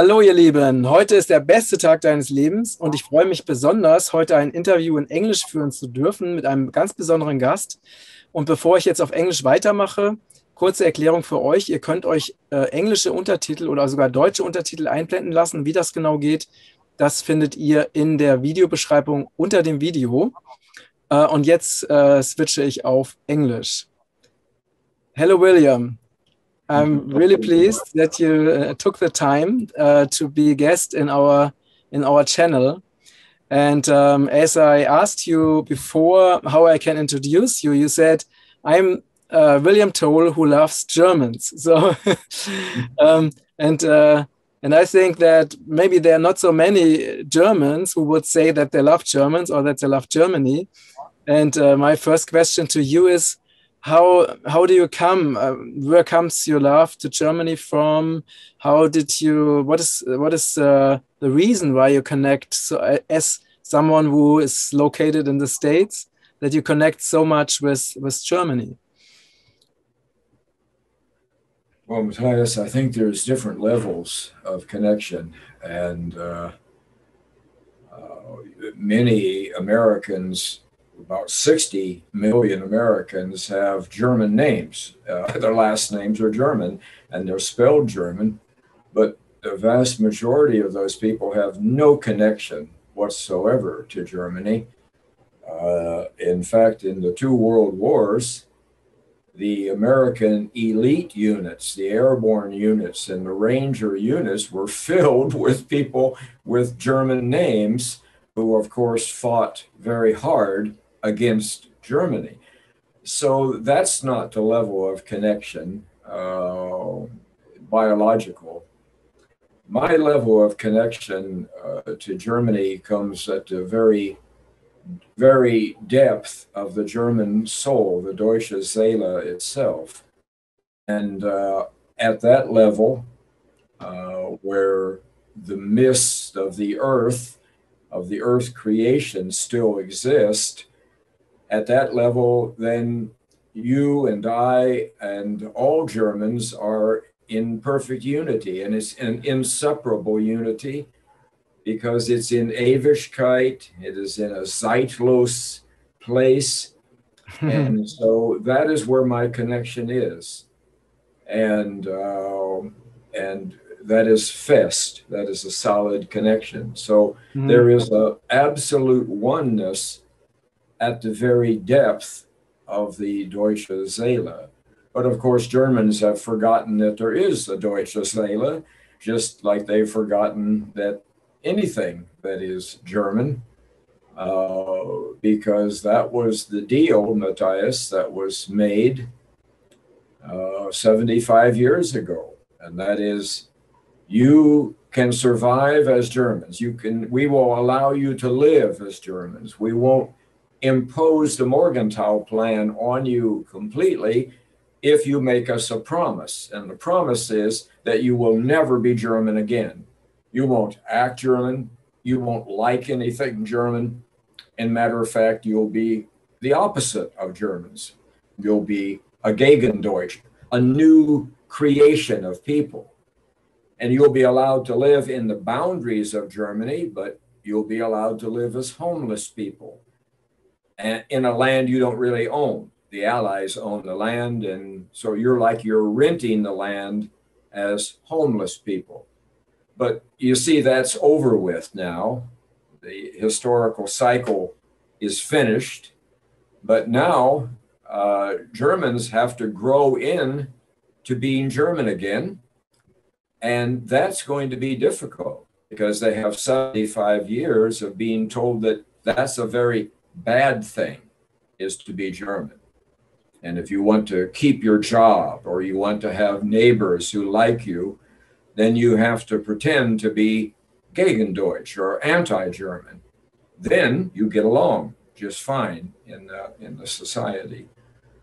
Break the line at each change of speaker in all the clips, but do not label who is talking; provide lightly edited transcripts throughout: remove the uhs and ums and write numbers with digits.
Hallo ihr Lieben, heute ist der beste Tag deines Lebens und ich freue mich besonders, heute ein Interview in Englisch führen zu dürfen mit einem ganz besonderen Gast. Und bevor ich jetzt auf Englisch weitermache, kurze Erklärung für euch. Ihr könnt euch englische Untertitel oder sogar deutsche Untertitel einblenden lassen. Wie das genau geht, das findet ihr in der Videobeschreibung unter dem Video. Und jetzt switche ich auf Englisch. Hello William. I'm really pleased that you took the time to be a guest in our channel. And as I asked you before how I can introduce you, you said, I'm William Toel who loves Germans. So, and I think that maybe there are not so many Germans who would say that they love Germans or that they love Germany. And my first question to you is, how do you come? Where comes your love to Germany from? How did you? What is the reason why you connect? So, as someone who is located in the States, that you connect so much with Germany.
Well, Matthias, I think there's different levels of connection, and many Americans. About 60 million Americans have German names. Their last names are German and they're spelled German, but the vast majority of those people have no connection whatsoever to Germany. In fact, in the two world wars, the American elite units, the airborne units and the ranger units were filled with people with German names who, of course, fought very hard against Germany. So that's not the level of connection, biological. My level of connection to Germany comes at the very, very depth of the German soul, the deutsche Seele itself. And at that level, where the mist of the earth creation still exist, at that level, then you and I and all Germans are in perfect unity, and it's an inseparable unity because it's in Ewigkeit, it is in a zeitlos place, and so that is where my connection is, and that is fest, that is a solid connection. So there is an absolute oneness at the very depth of the deutsche Seele. But of course, Germans have forgotten that there is a deutsche Seele, just like they've forgotten that anything that is German, because that was the deal, Matthias, that was made 75 years ago. And that is, you can survive as Germans. We will allow you to live as Germans. We won't impose the Morgenthau plan on you completely if you make us a promise. And the promise is that you will never be German again. You won't act German. You won't like anything German. And matter of fact, you'll be the opposite of Germans. You'll be a Gegendeutsch, a new creation of people. And you'll be allowed to live in the boundaries of Germany, but you'll be allowed to live as homeless people. And in a land you don't really own. The Allies own the land, and so you're renting the land as homeless people. But you see, that's over with now. The historical cycle is finished, but now Germans have to grow in to being German again, and that's going to be difficult because they have 75 years of being told that that's a very bad thing is to be German. And if you want to keep your job or you want to have neighbors who like you, then you have to pretend to be Gegendeutsch or anti-German. Then you get along just fine in the society.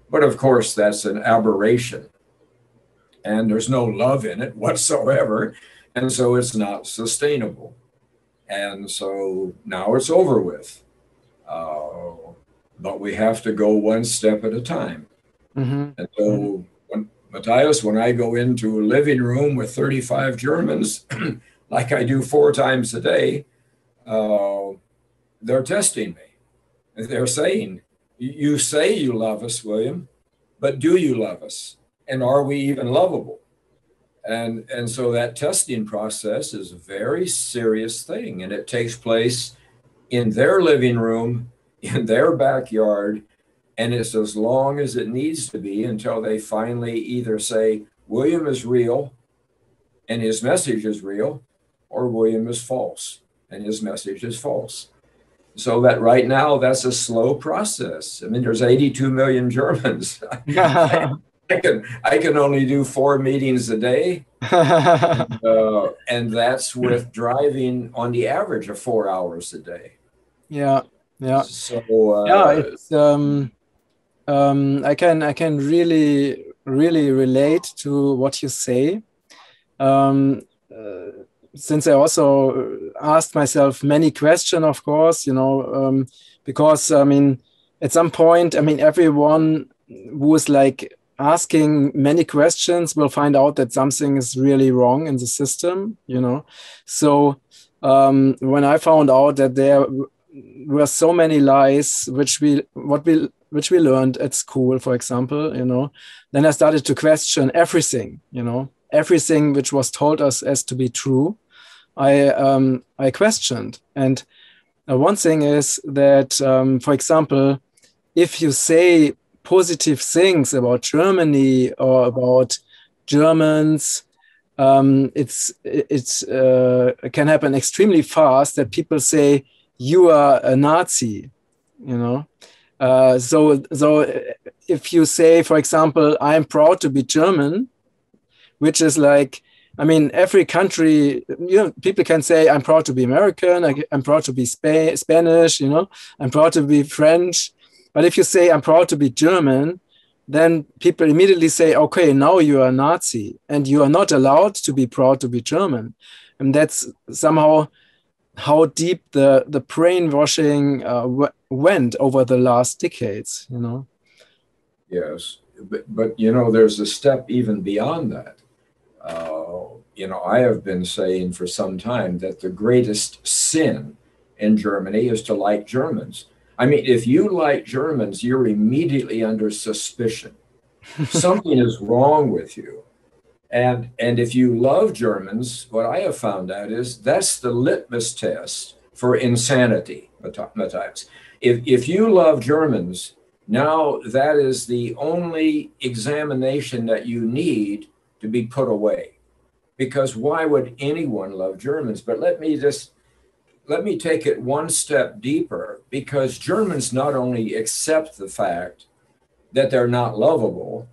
But of course, that's an aberration. And there's no love in it whatsoever. And so it's not sustainable. And so now it's over with. But we have to go one step at a time. And so, Matthias, when I go into a living room with 35 Germans, like I do 4 times a day, they're testing me. They're saying, you say you love us, William, but do you love us? And are we even lovable? And so that testing process is a very serious thing. And it takes place in their living room, in their backyard. And it's as long as it needs to be until they finally either say, William is real and his message is real, or William is false and his message is false. So that right now, that's a slow process. I mean, there's 82 million Germans. I can only do 4 meetings a day. And that's with driving on the average of 4 hours a day.
Yeah.
So
it's I can really relate to what you say. Since I also asked myself many questions, of course, because I mean, at some point, I mean, everyone who is like asking many questions will find out that something is really wrong in the system, So when I found out that there were so many lies, which we learned at school, for example, then I started to question everything, everything which was told us as to be true. I questioned. And one thing is that, for example, if you say positive things about Germany or about Germans, it can happen extremely fast that people say you are a Nazi, So if you say, for example, I'm proud to be German, which is like, I mean, every country, people can say, I'm proud to be American, I'm proud to be Spanish, I'm proud to be French. But if you say, I'm proud to be German, then people immediately say, okay, now you are a Nazi and you are not allowed to be proud to be German. And that's somehow how deep the brainwashing went over the last decades,
Yes, but there's a step even beyond that. I have been saying for some time that the greatest sin in Germany is to like Germans. I mean, if you like Germans, you're immediately under suspicion. Something is wrong with you. And if you love Germans, what I have found out is that's the litmus test for insanity, Matthias. If you love Germans, now that is the only examination that you need to be put away. Because why would anyone love Germans? But let me take it one step deeper, because Germans not only accept the fact that they're not lovable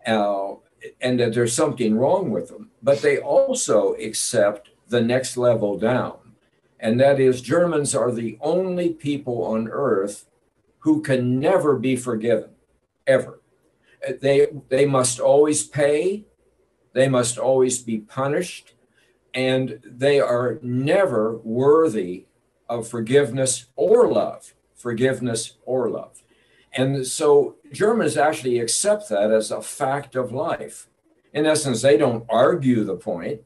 and that there's something wrong with them, but they also accept the next level down. And that is, Germans are the only people on earth who can never be forgiven, ever. They must always pay. They must always be punished, and they are never worthy of forgiveness or love. And so Germans actually accept that as a fact of life. In essence, they don't argue the point.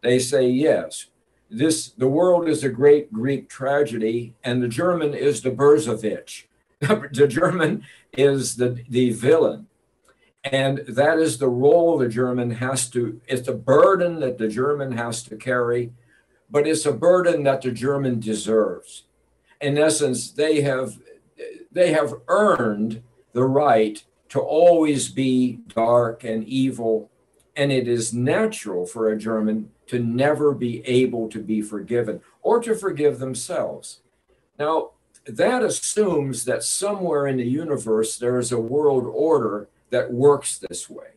They say, yes, the world is a great Greek tragedy, and the German is the Berzovich. The German is the villain. And that is the role the German it's a burden that the German has to carry, but it's a burden that the German deserves. In essence, they have earned the right to always be dark and evil, and it is natural for a German to never be able to be forgiven or to forgive themselves. Now, that assumes that somewhere in the universe there is a world order that works this way.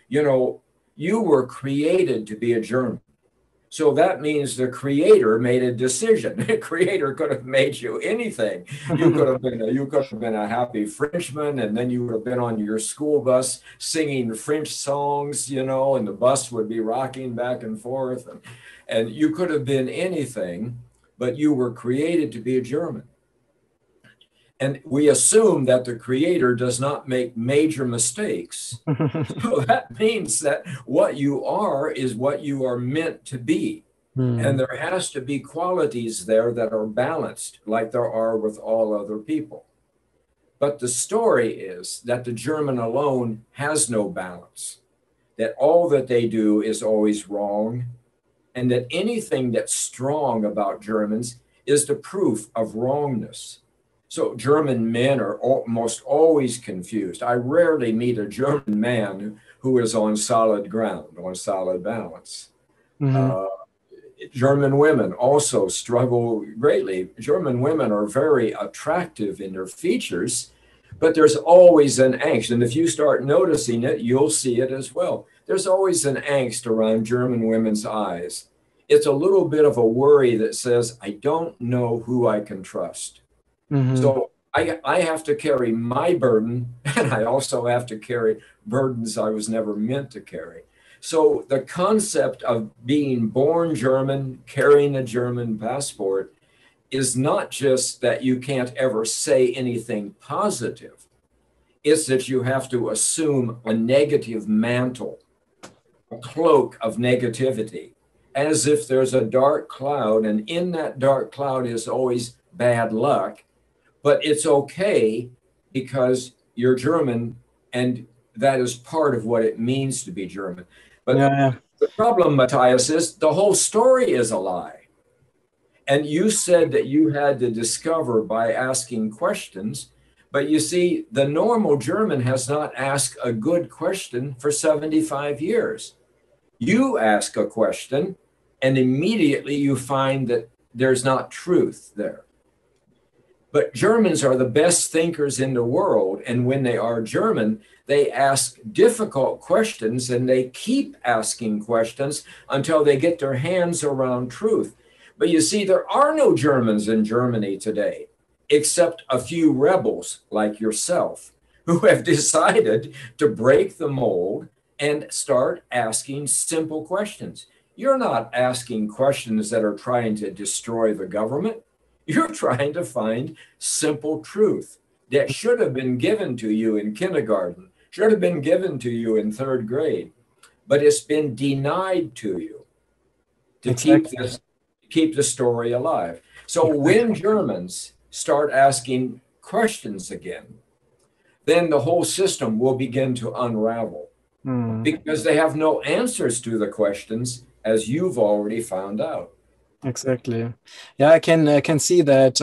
You were created to be a German. So that means the creator made a decision. The creator could have made you anything. You could have been a happy Frenchman, and then you would have been on your school bus singing French songs, and the bus would be rocking back and forth. And you could have been anything, but you were created to be a German. And we assume that the creator does not make major mistakes. So that means that what you are is what you are meant to be. And there has to be qualities there that are balanced, like there are with all other people. But the story is that the German alone has no balance, that all that they do is always wrong, and that anything that's strong about Germans is the proof of wrongness. So German men are almost always confused. I rarely meet a German man who is on solid ground, on solid balance. German women also struggle greatly. German women are very attractive in their features, but there's always an angst. And if you start noticing it, you'll see it as well. There's always an angst around German women's eyes. It's a little bit of a worry that says, I don't know who I can trust. So I have to carry my burden, and I also have to carry burdens I was never meant to carry. So the concept of being born German, carrying a German passport, is not just that you can't ever say anything positive. It's that you have to assume a negative mantle, a cloak of negativity, as if there's a dark cloud, and in that dark cloud is always bad luck. But it's okay because you're German, and that is part of what it means to be German. But the problem, Matthias, is the whole story is a lie. And you said that you had to discover by asking questions. But you see, the normal German has not asked a good question for 75 years. You ask a question, and immediately you find that there's not truth there. But Germans are the best thinkers in the world. And when they are German, they ask difficult questions, and they keep asking questions until they get their hands around truth. But you see, there are no Germans in Germany today, except a few rebels like yourself, who have decided to break the mold and start asking simple questions. You're not asking questions that are trying to destroy the government. You're trying to find simple truth that should have been given to you in kindergarten, should have been given to you in third grade, but it's been denied to you to keep the story alive. So when Germans start asking questions again, then the whole system will begin to unravel because they have no answers to the questions, as you've already found out.
Exactly. Yeah, I can see that.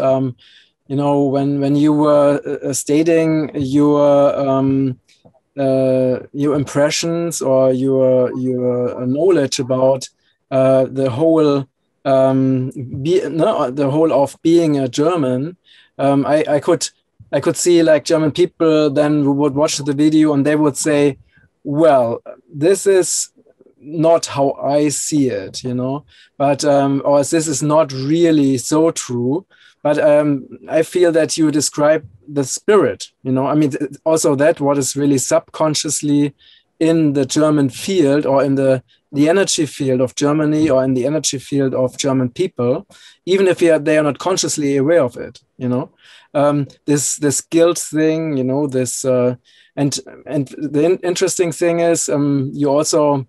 You know, when you were stating your impressions or your knowledge about the whole the whole of being a German, I could see like German people then who would watch the video and they would say, well, this is not how I see it, you know, but or this is not really so true. But I feel that you describe the spirit, you know, I mean, also that what is really subconsciously in the German field or in the energy field of Germany or in the energy field of German people, even if they are not consciously aware of it, you know, this guilt thing, you know, this and the interesting thing is you also,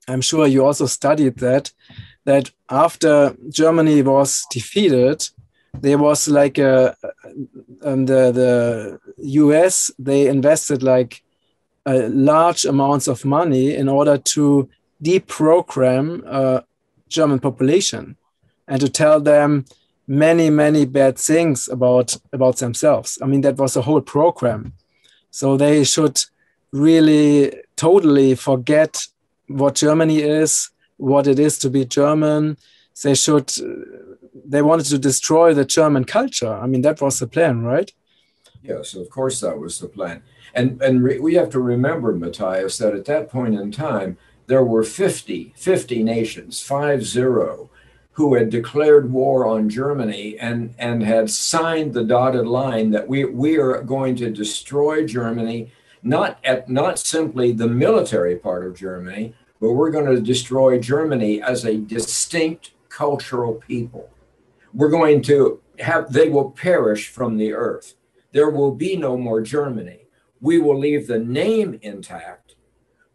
I'm sure you also studied that after Germany was defeated, there was like the US, they invested like large amounts of money in order to deprogram German population and to tell them many bad things about themselves. I mean, that was a whole program. So they should really totally forget what Germany is, what it is to be German. They wanted to destroy the German culture. I mean, that was the plan, right?
Yes, of course that was the plan. And we have to remember, Matthias, that at that point in time, there were 50 nations, 50, who had declared war on Germany and had signed the dotted line that we are going to destroy Germany, not simply the military part of Germany, but we're going to destroy Germany as a distinct cultural people. We're going to they will perish from the earth. There will be no more Germany. We will leave the name intact,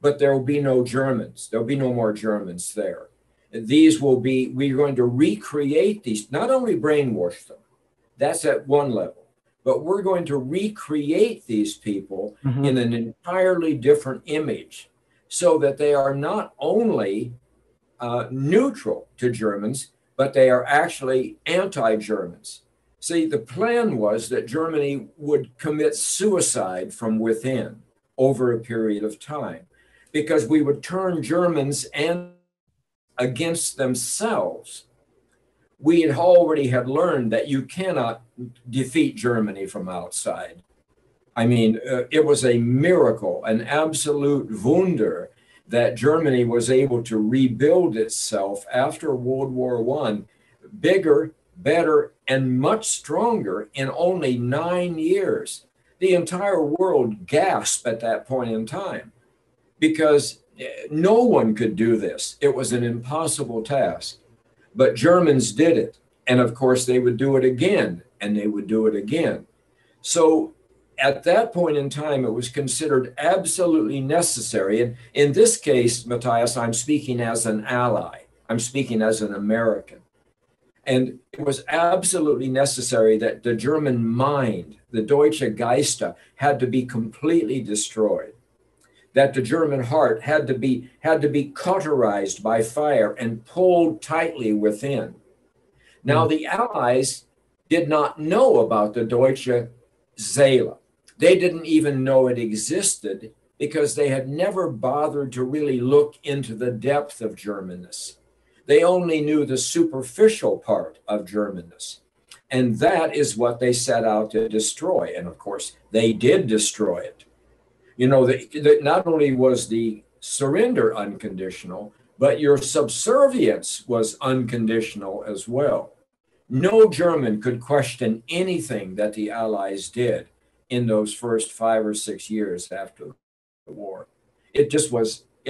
but there will be no Germans. There'll be no more Germans there. These will be, we're going to recreate these, not only brainwash them, that's at one level, but we're going to recreate these people in an entirely different image so that they are not only neutral to Germans, but they are actually anti-Germans. See, the plan was that Germany would commit suicide from within over a period of time, because we would turn Germans and against themselves. We had already learned that you cannot defeat Germany from outside. I mean, it was a miracle, an absolute wunder, that Germany was able to rebuild itself after World War I, bigger, better, and much stronger in only 9 years. The entire world gasped at that point in time because no one could do this. It was an impossible task, but Germans did it. And of course, they would do it again, and they would do it again. So at that point in time, it was considered absolutely necessary. And in this case, Matthias, I'm speaking as an ally. I'm speaking as an American. And it was absolutely necessary that the German mind, the Deutsche Geiste, had to be completely destroyed. That the German heart had to be cauterized by fire and pulled tightly within. Now, the Allies did not know about the Deutsche Seele. They didn't even know it existed because they had never bothered to really look into the depth of Germanness. They only knew the superficial part of Germanness. And that is what they set out to destroy. And of course, they did destroy it. You know, not only was the surrender unconditional, but your subservience was unconditional as well. No German could question anything that the Allies did in those first 5 or 6 years after the war. It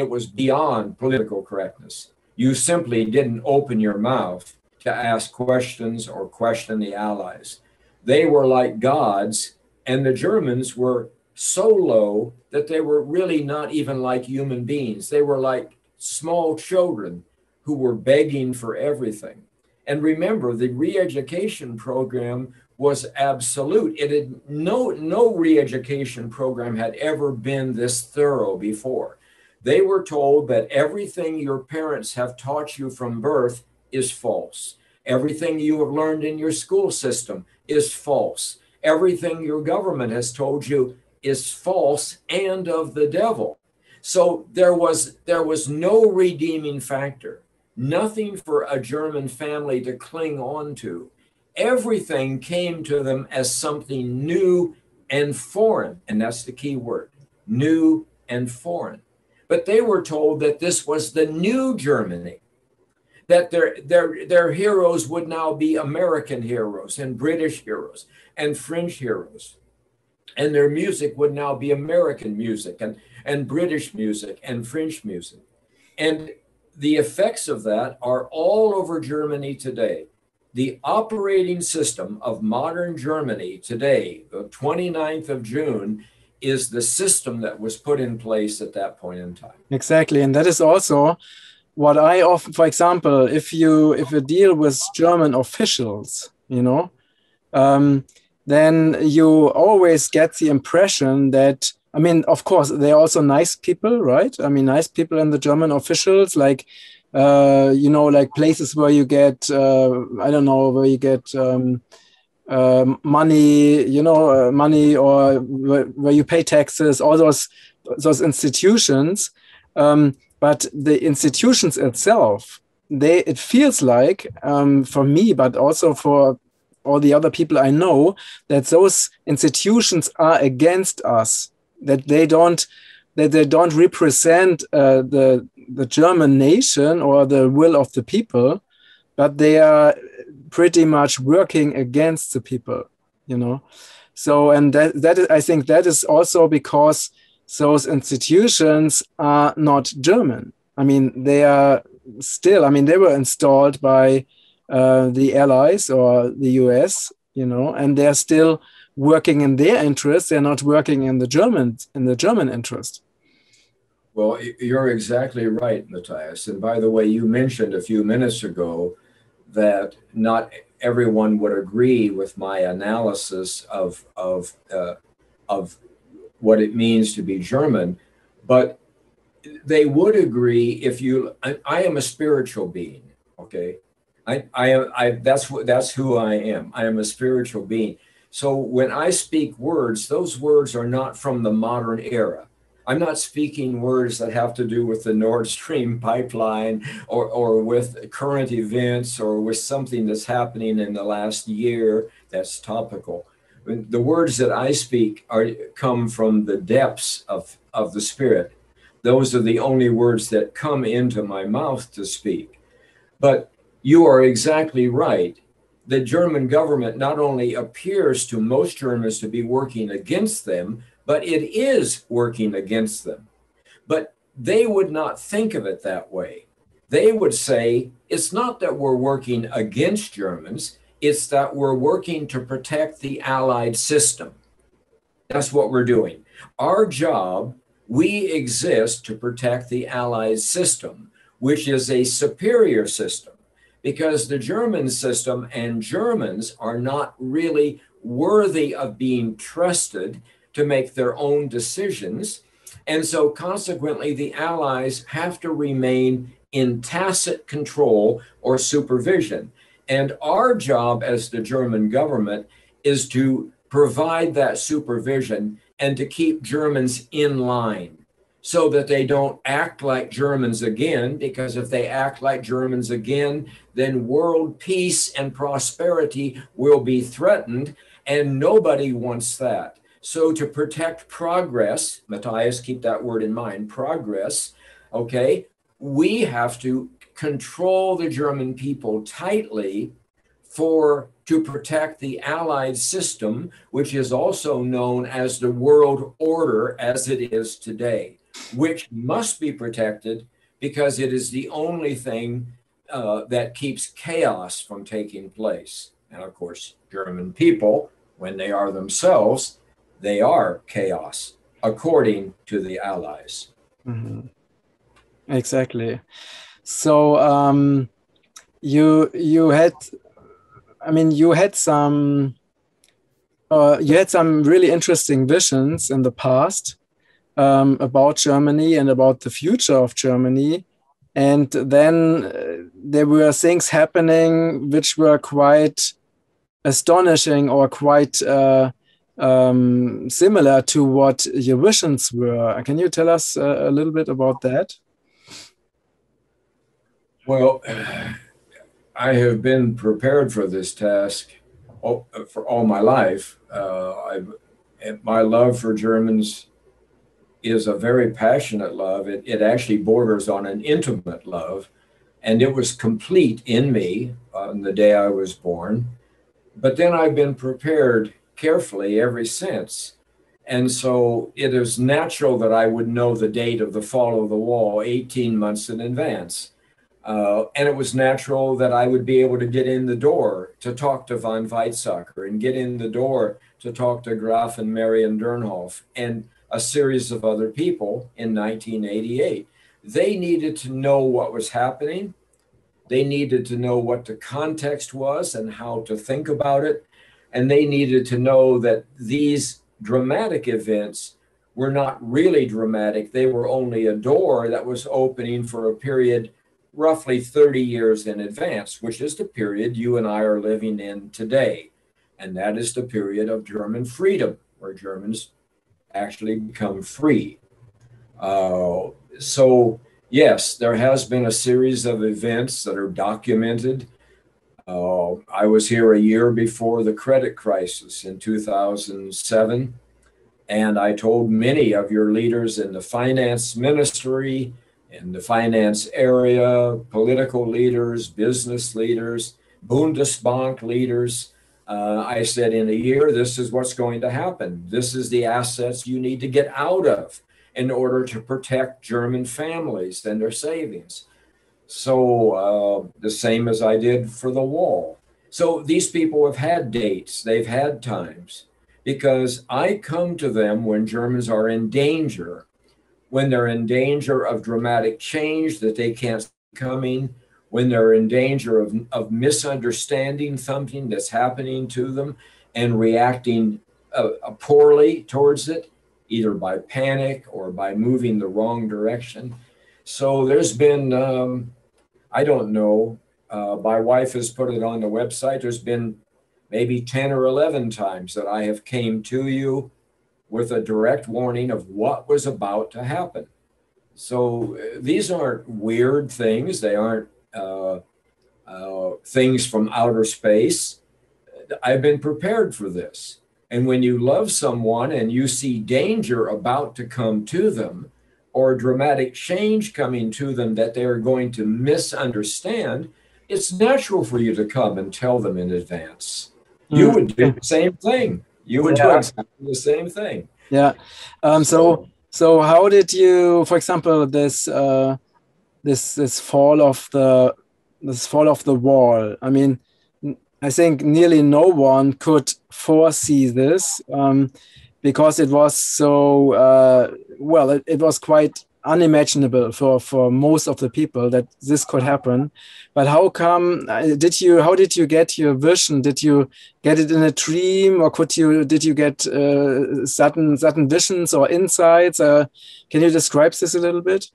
was beyond political correctness. You simply didn't open your mouth to ask questions or question the Allies. They were like gods, and the Germans were so low that they were really not even like human beings. They were like small children who were begging for everything. And remember, the re-education program was absolute. It had no re-education program had ever been this thorough before. They were told that everything your parents have taught you from birth is false. Everything you have learned in your school system is false. Everything your government has told you is false and of the devil. So there was no redeeming factor, nothing for a German family to cling on to. Everything came to them as something new and foreign, and that's the key word, new and foreign. But they were told that this was the new Germany, that their heroes would now be American heroes and British heroes and French heroes. And their music would now be American music and British music and French music. And the effects of that are all over Germany today. The operating system of modern Germany today, the 29th of June, is the system that was put in place at that point in time.
Exactly. And that is also what I often, for example, if you deal with German officials, then you always get the impression that, I mean, of course, they're also nice people, right? I mean, nice people in the German officials, like, like places where you get, where you get money, money, or where you pay taxes, all those institutions. But the institutions itself, it feels like, for me, but also for all the other people I know, that those institutions are against us, that they don't represent the German nation or the will of the people, but they are pretty much working against the people, So, and that is, I think that is also because those institutions are not German. I mean, they are still, they were installed by the Allies or the US, and they're still working in their interest. They're not working in the German interest.
Well, you're exactly right, Matthias. And by the way, you mentioned a few minutes ago that not everyone would agree with my analysis of what it means to be German, but they would agree if you. I am a spiritual being. Okay, that's who I am. I am a spiritual being. So when I speak words, those words are not from the modern era. I'm not speaking words that have to do with the Nord Stream pipeline or with current events or with something that's happening in the last year that's topical. The words that I speak come from the depths of the spirit. Those are the only words that come into my mouth to speak. But you are exactly right. The German government not only appears to most Germans to be working against them, but it is working against them. But they would not think of it that way. They would say, it's not that we're working against Germans, it's that we're working to protect the Allied system. That's what we're doing. Our job, we exist to protect the Allied system, which is a superior system, because the German system and Germans are not really worthy of being trusted to make their own decisions. And so consequently, the Allies have to remain in tacit control or supervision. And our job as the German government is to provide that supervision and to keep Germans in line so that they don't act like Germans again, because if they act like Germans again, then world peace and prosperity will be threatened, and nobody wants that. So to protect progress, Matthias, keep that word in mind, progress, okay, we have to control the German people tightly to protect the Allied system, which is also known as the world order as it is today, which must be protected because it is the only thing that keeps chaos from taking place. And of course, German people, when they are themselves, they are chaos, according to the Allies.
Mm-hmm. Exactly. So you had, I mean, you had some really interesting visions in the past about Germany and about the future of Germany. And then there were things happening which were quite astonishing or quite similar to what your visions were. Can you tell us a little bit about that?
Well, I have been prepared for this task for all my life. My love for Germans is a very passionate love. It actually borders on an intimate love, and it was complete in me on the day I was born. But then I've been prepared carefully ever since. And so it is natural that I would know the date of the fall of the wall 18 months in advance. And it was natural that I would be able to get in the door to talk to von Weizsäcker and get in the door to talk to Graf and Marion Dernhoff and a series of other people in 1988. They needed to know what was happening. They needed to know what the context was and how to think about it. And they needed to know that these dramatic events were not really dramatic. They were only a door that was opening for a period roughly 30 years in advance, which is the period you and I are living in today. And that is the period of German freedom, where Germans actually become free. So yes, there has been a series of events that are documented. I was here a year before the credit crisis in 2007, and I told many of your leaders in the finance ministry, in the finance area, political leaders, business leaders, Bundesbank leaders, I said, in a year, this is what's going to happen. This is the assets you need to get out of in order to protect German families and their savings. So the same as I did for the wall. So these people have had dates, they've had times, because I come to them when Germans are in danger when they're in danger of dramatic change that they can't see coming, when they're in danger of misunderstanding something that's happening to them and reacting poorly towards it, either by panic or by moving the wrong direction. So there's been, I don't know, my wife has put it on the website. There's been maybe 10 or 11 times that I have came to you with a direct warning of what was about to happen. So these aren't weird things. They aren't things from outer space. I've been prepared for this. And when you love someone and you see danger about to come to them, or dramatic change coming to them that they're going to misunderstand, it's natural for you to come and tell them in advance. You would do the same thing. You would do exactly the same thing.
Yeah. So how did you, for example, this fall of the wall? I mean, I think nearly no one could foresee this because it was so it was quite unimaginable for most of the people that this could happen. But how did you get your vision? Did you get it in a dream, or did you get certain visions or insights? Can you describe this a little bit?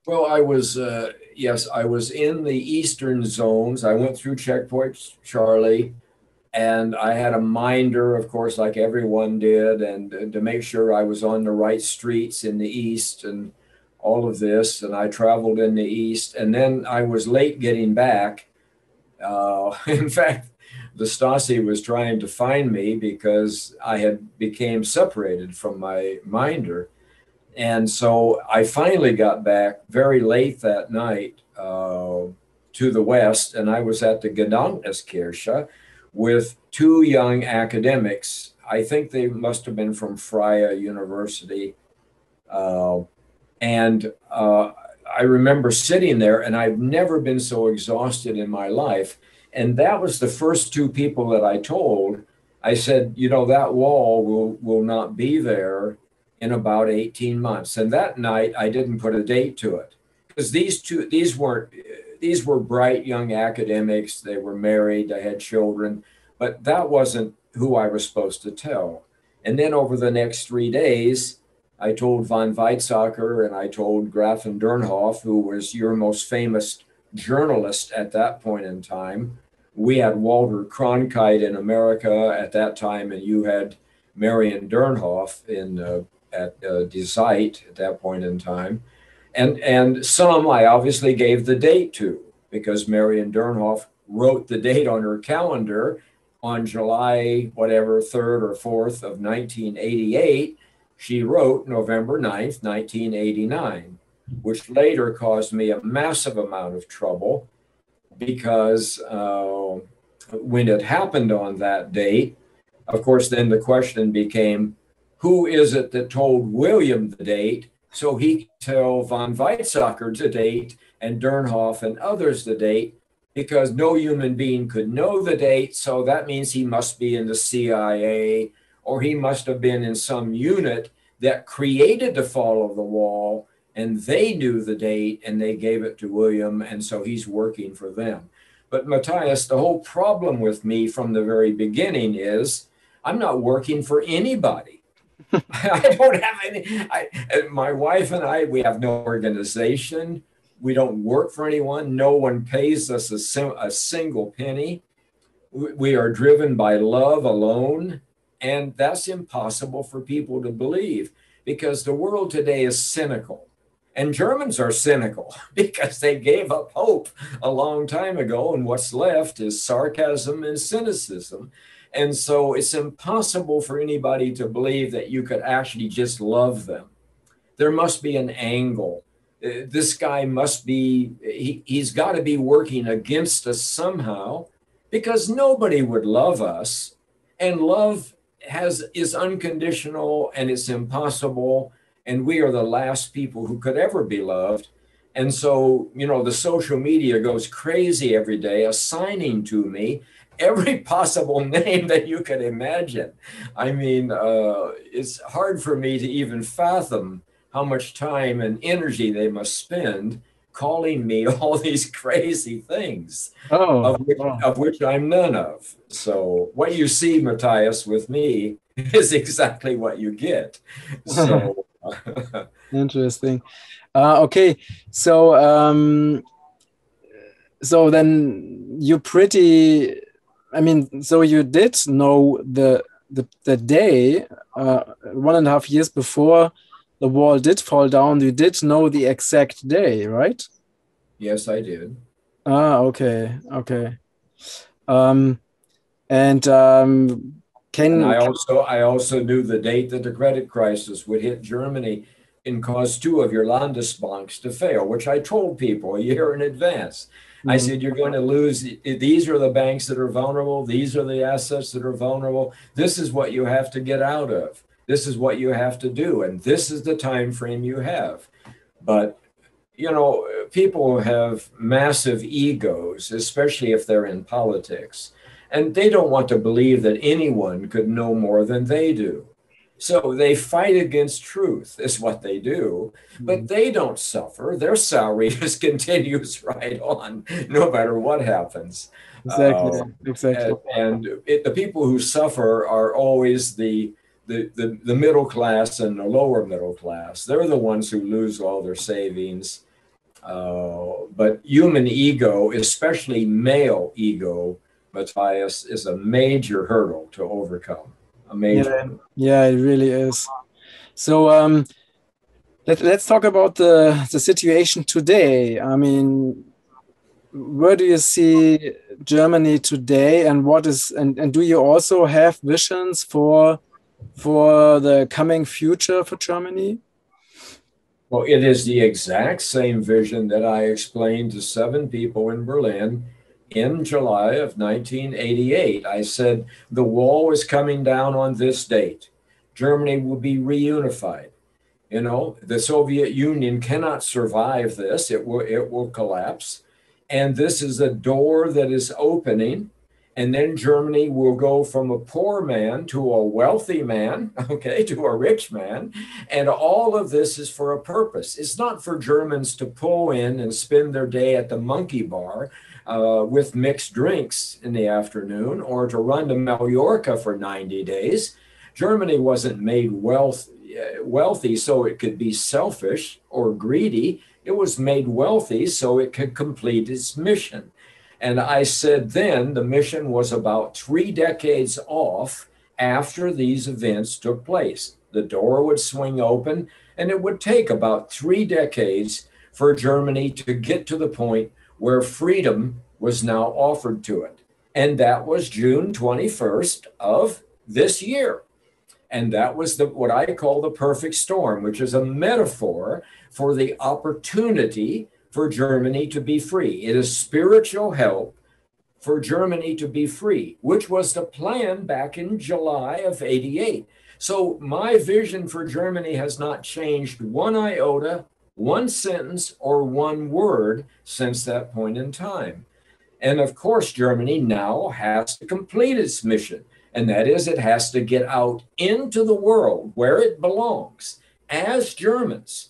Well, I was in the eastern zones. I went through Checkpoint Charlie, and I had a minder, of course, like everyone did, and to make sure I was on the right streets in the east and all of this. And I traveled in the east, and then I was late getting back. In fact, the Stasi was trying to find me because I had became separated from my minder. And so I finally got back very late that night to the West, and I was at the Gedankeskirche with two young academics. I think they must have been from Freie University. I remember sitting there, and I've never been so exhausted in my life. And that was the first two people that I told. I said, that wall will not be there in about 18 months. And that night I didn't put a date to it, because these were bright young academics. They were married, they had children, but that wasn't who I was supposed to tell. And then over the next 3 days, I told von Weizsäcker and I told Grafen Dernhoff, who was your most famous journalist at that point in time. We had Walter Cronkite in America at that time, and you had Marion Dernhoff at Die Zeit at that point in time. And some I obviously gave the date to, because Marion Dernhoff wrote the date on her calendar on July, 3rd or 4th of 1988. She wrote November 9th, 1989, which later caused me a massive amount of trouble, because when it happened on that date, of course, then the question became, who is it that told William the date so he could tell von Weizsäcker the date and Dernhoff and others the date? Because no human being could know the date, so that means he must be in the CIA, or he must have been in some unit that created the fall of the wall, and they knew the date and they gave it to William, and so he's working for them. But Matthias, the whole problem with me from the very beginning is I'm not working for anybody. I don't have any. My wife and I, we have no organization. We don't work for anyone. No one pays us a single penny. We are driven by love alone. And that's impossible for people to believe, because the world today is cynical. And Germans are cynical because they gave up hope a long time ago. And what's left is sarcasm and cynicism. And so it's impossible for anybody to believe that you could actually just love them. There must be an angle. This guy must be, he's got to be working against us somehow, because nobody would love us. And love is unconditional, and it's impossible. And we are the last people who could ever be loved. And so, the social media goes crazy every day, assigning to me every possible name that you could imagine. I mean, it's hard for me to even fathom how much time and energy they must spend calling me all these crazy things,
Oh,
of which I'm none of. So what you see, Matthias, with me is exactly what you get. So
interesting. Okay, so so then you pretty, I mean, so you did know the day 1.5 years before the wall did fall down. You did know the exact day, right?
yes, I did.
Okay, okay. Um, and
And
can
I also knew the date that the credit crisis would hit Germany and cause two of your Landesbanks to fail, which I told people a year in advance. I
mm,
said, you're going to lose. These are the banks that are vulnerable. These are the assets that are vulnerable. This is what you have to get out of. This is what you have to do. And this is the time frame you have. But, you know, people have massive egos, especially if they're in politics. And they don't want to believe that anyone could know more than they do. So they fight against truth, is what they do, but they don't suffer. Their salary just continues right on, no matter what happens.
exactly, exactly.
The people who suffer are always the middle class and the lower middle class. They're the ones who lose all their savings. But human ego, especially male ego, Matthias, is a major hurdle to overcome. A major
Yeah,
hurdle.
yeah, it really is. So let's talk about the situation today. I mean, where do you see Germany today, and what is and do you also have visions for the coming future for Germany?
Well, it is the exact same vision that I explained to 7 people in Berlin in July of 1988. I said the wall is coming down on this date. Germany will be reunified. You know, the Soviet Union cannot survive this. It will collapse. And this is a door that is opening. And then Germany will go from a poor man to a wealthy man, okay, to a rich man. And all of this is for a purpose. It's not for Germans to pull in and spend their day at the monkey bar with mixed drinks in the afternoon, or to run to Mallorca for 90 days. Germany wasn't made wealthy so it could be selfish or greedy. It was made wealthy so it could complete its mission. And I said then the mission was about 3 decades off after these events took place. The door would swing open, and it would take about 3 decades for Germany to get to the point where freedom was now offered to it. And that was June 21st of this year. And that was what I call the perfect storm, which is a metaphor for the opportunity for Germany to be free. It is spiritual help for Germany to be free, which was the plan back in July of 88. So my vision for Germany has not changed one iota, one sentence, or one word since that point in time. And of course, Germany now has to complete its mission. And that is, it has to get out into the world where it belongs as Germans.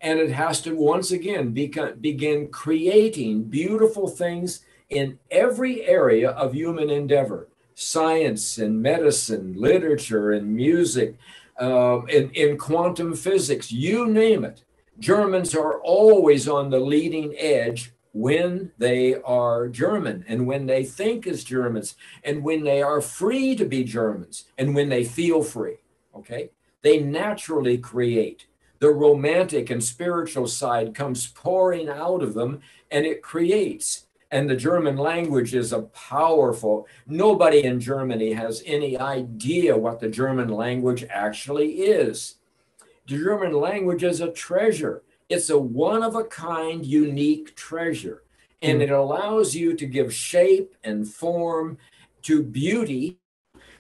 And it has to once again begin creating beautiful things in every area of human endeavor: science and medicine, literature and music, in quantum physics, you name it. Germans are always on the leading edge when they are German, and when they think as Germans, and when they are free to be Germans, and when they feel free, okay? They naturally create. The romantic and spiritual side comes pouring out of them, and it creates. And the German language is a powerful, nobody in Germany has any idea what the German language actually is. The German language is a treasure. It's a one-of-a-kind, unique treasure. And it allows you to give shape and form to beauty,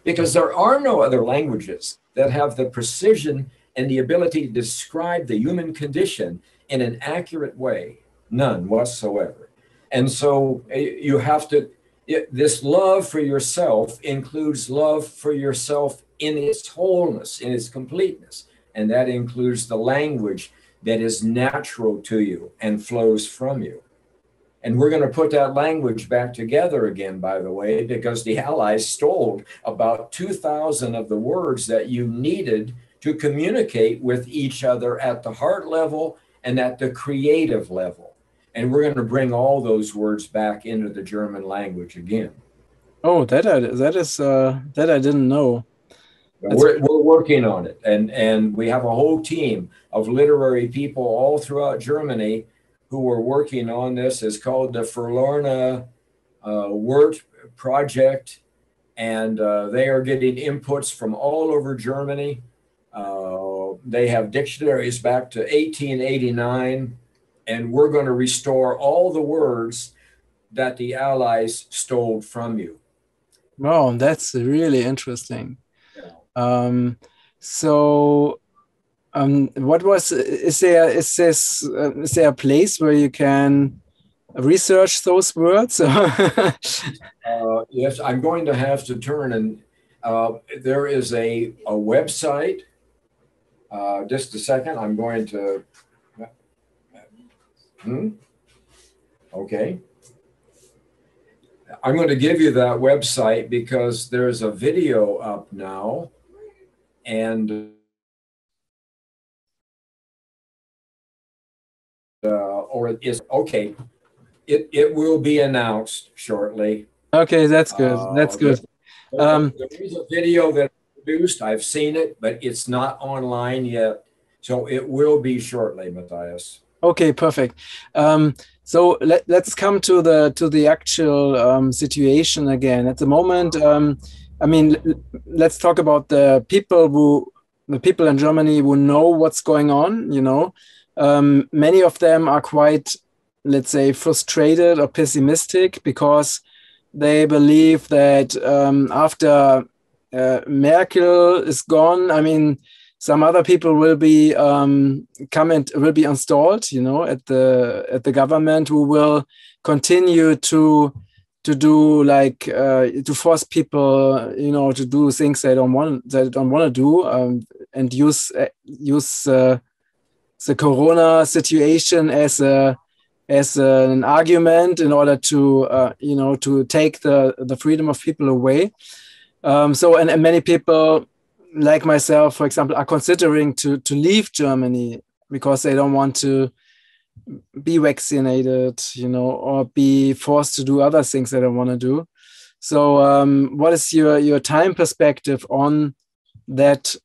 because there are no other languages that have the precision and the ability to describe the human condition in an accurate way. None whatsoever. And so you have to, this love for yourself includes love for yourself in its wholeness, in its completeness. and that includes the language that is natural to you and flows from you. And we're going to put that language back together again, by the way, because the Allies stole about 2,000 of the words that you needed to communicate with each other at the heart level and at the creative level. And we're going to bring all those words back into the German language again.
Oh, that I didn't know.
We're working on it. And we have a whole team of literary people all throughout Germany who are working on this. It's called the Verlorene Word Project. And they are getting inputs from all over Germany. They have dictionaries back to 1889. And we're going to restore all the words that the Allies stole from you.
Wow, that's really interesting.
Yeah.
What was, is there a place where you can research those words?
Yes, I'm going to have to turn, and there is a website. Just a second, I'm going to, okay. I'm going to give you that website because there's a video up now, and or it is okay. It will be announced shortly.
Okay, that's good. That's good.
There is a video that I produced. I've seen it, but it's not online yet, so it will be shortly, Matthias.
Okay, perfect. So let's come to the actual situation again. At the moment, I mean, let's talk about the people in Germany who know what's going on. You know, many of them are quite, let's say, frustrated or pessimistic because they believe that after Merkel is gone, I mean, some other people will be will be installed, you know, at the government, who will continue to do like to force people, you know, to do things they don't want to do, and use the Corona situation as an argument in order to you know, to take the freedom of people away. And many people, like myself, for example, are considering to leave Germany because they don't want to be vaccinated, you know, or be forced to do other things they don't want to do. So what is your time perspective on that,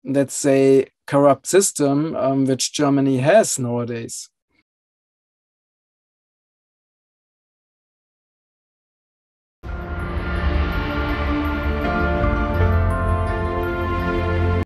let's say, corrupt system which Germany has nowadays?